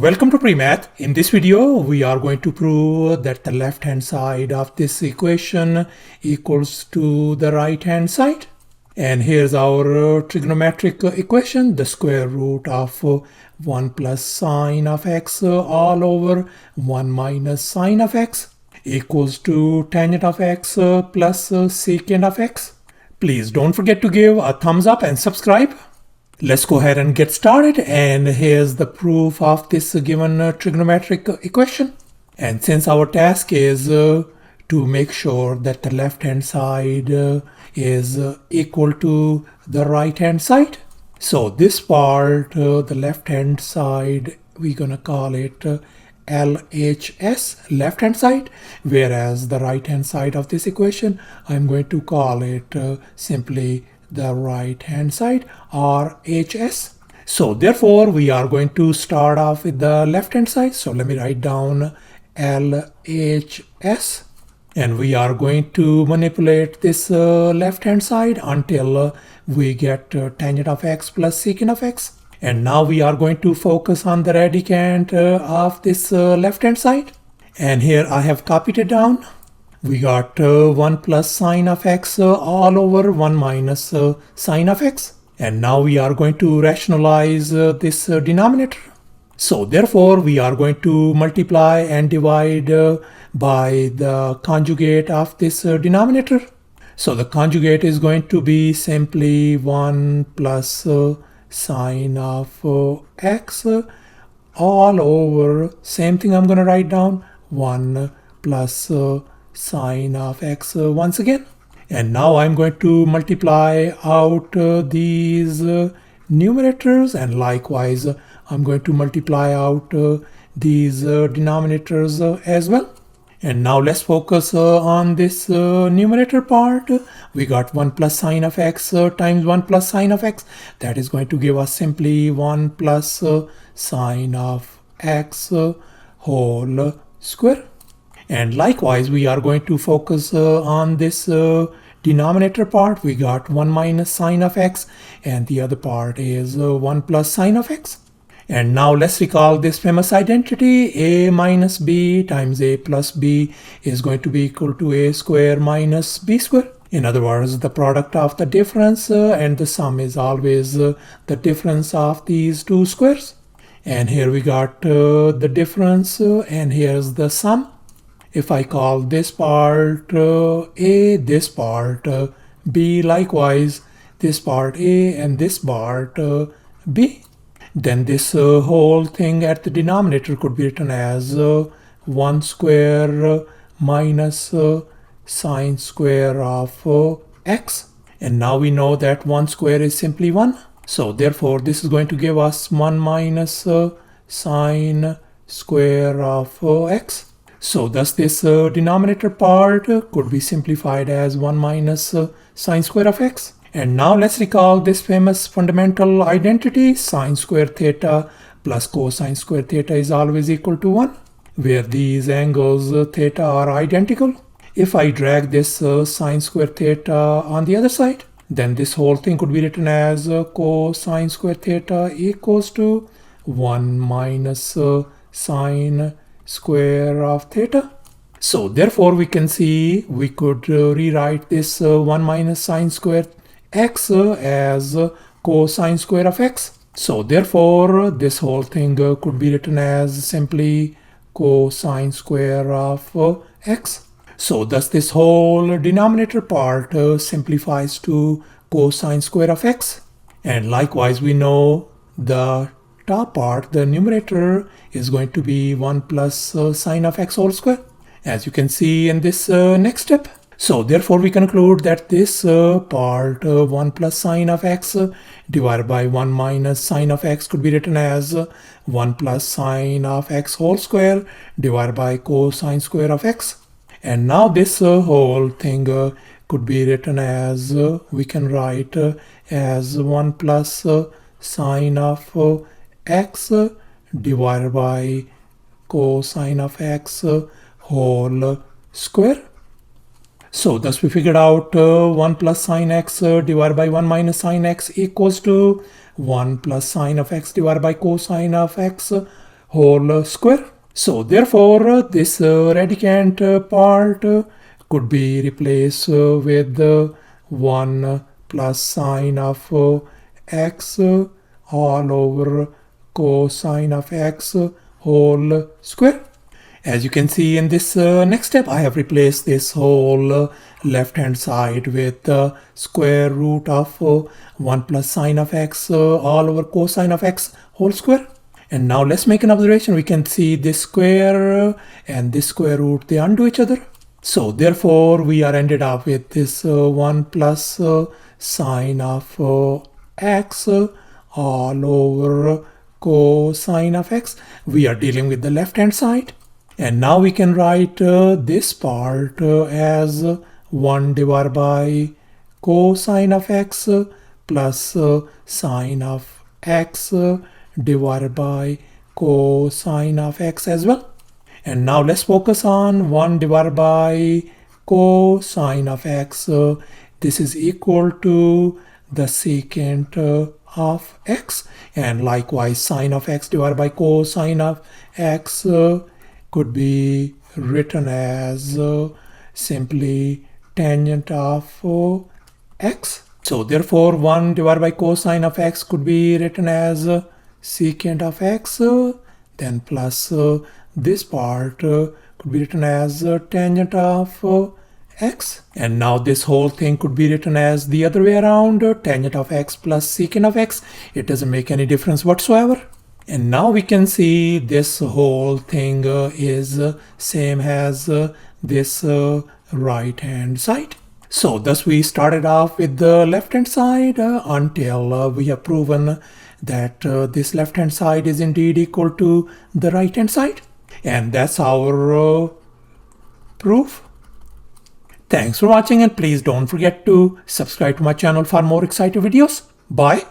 Welcome to PreMath. In this video, we are going to prove that the left-hand side of this equation equals to the right-hand side. And here's our trigonometric equation, the square root of 1 plus sine of x all over 1 minus sine of x equals to tangent of x plus secant of x. Please don't forget to give a thumbs up and subscribe. Let's go ahead and get started, and here's the proof of this given trigonometric equation. And since our task is to make sure that the left hand side is equal to the right hand side, so this part, the left hand side, we're gonna call it LHS, left hand side, whereas the right hand side of this equation, I'm going to call it simply the right hand side, or HS. So therefore we are going to start off with the left hand side. So let me write down LHS, and we are going to manipulate this left hand side until we get tangent of x plus secant of x. And now we are going to focus on the radicand of this left hand side, and here I have copied it down. We got 1 plus sine of x all over 1 minus sine of x. And now we are going to rationalize this denominator. So therefore we are going to multiply and divide by the conjugate of this denominator. So the conjugate is going to be simply 1 plus sine of x all over, same thing I'm going to write down, 1 plus sine of x once again. And now I'm going to multiply out these numerators, and likewise I'm going to multiply out these denominators as well. And now let's focus on this numerator part. We got 1 plus sine of x times 1 plus sine of x. That is going to give us simply 1 plus sine of x whole square. And likewise, we are going to focus on this denominator part. We got 1 minus sine of x, and the other part is 1 plus sine of x. And now let's recall this famous identity. A minus b times a plus b is going to be equal to a square minus b square. In other words, the product of the difference and the sum is always the difference of these two squares. And here we got the difference, and here's the sum. If I call this part A, this part B, likewise this part A and this part B, then this whole thing at the denominator could be written as 1 square minus sine square of x. And now we know that 1 square is simply 1. So therefore this is going to give us 1 minus sine square of x. So thus this denominator part could be simplified as 1 minus sine square of x. And now let's recall this famous fundamental identity, sine square theta plus cosine square theta is always equal to 1, where these angles theta are identical. If I drag this sine square theta on the other side, then this whole thing could be written as cosine square theta equals to 1 minus sine square of theta. So therefore we can see we could rewrite this 1 minus sine square x as cosine square of x. So therefore this whole thing could be written as simply cosine square of x. So thus this whole denominator part simplifies to cosine square of x. And likewise we know the top part, the numerator, is going to be 1 plus sine of x whole square, as you can see in this next step. So therefore we conclude that this part 1 plus sine of x divided by 1 minus sine of x could be written as 1 plus sine of x whole square divided by cosine square of x. And now this whole thing could be written as, we can write as 1 plus sine of x divided by cosine of x whole square. So thus we figured out 1 plus sine x divided by 1 minus sine x equals to 1 plus sine of x divided by cosine of x whole square. So therefore this radicand part could be replaced with 1 plus sine of x all over cosine of x whole square. As you can see in this next step, I have replaced this whole left hand side with the square root of 1 plus sine of x all over cosine of x whole square. And now let's make an observation. We can see this square and this square root, they undo each other. So therefore we are ended up with this 1 plus sine of x all over cosine of x. We are dealing with the left hand side. And now we can write this part as 1 divided by cosine of x plus sine of x divided by cosine of x as well. And now let's focus on 1 divided by cosine of x. This is equal to the secant of x, and likewise sine of x divided by cosine of x could be written as simply tangent of x. So therefore 1 divided by cosine of x could be written as secant of x, then plus this part could be written as tangent of x. And now this whole thing could be written as the other way around, tangent of x plus secant of x. It doesn't make any difference whatsoever. And now we can see this whole thing is same as this right hand side. So thus we started off with the left hand side until we have proven that this left hand side is indeed equal to the right hand side. And that's our proof. Thanks for watching, and please don't forget to subscribe to my channel for more exciting videos. Bye.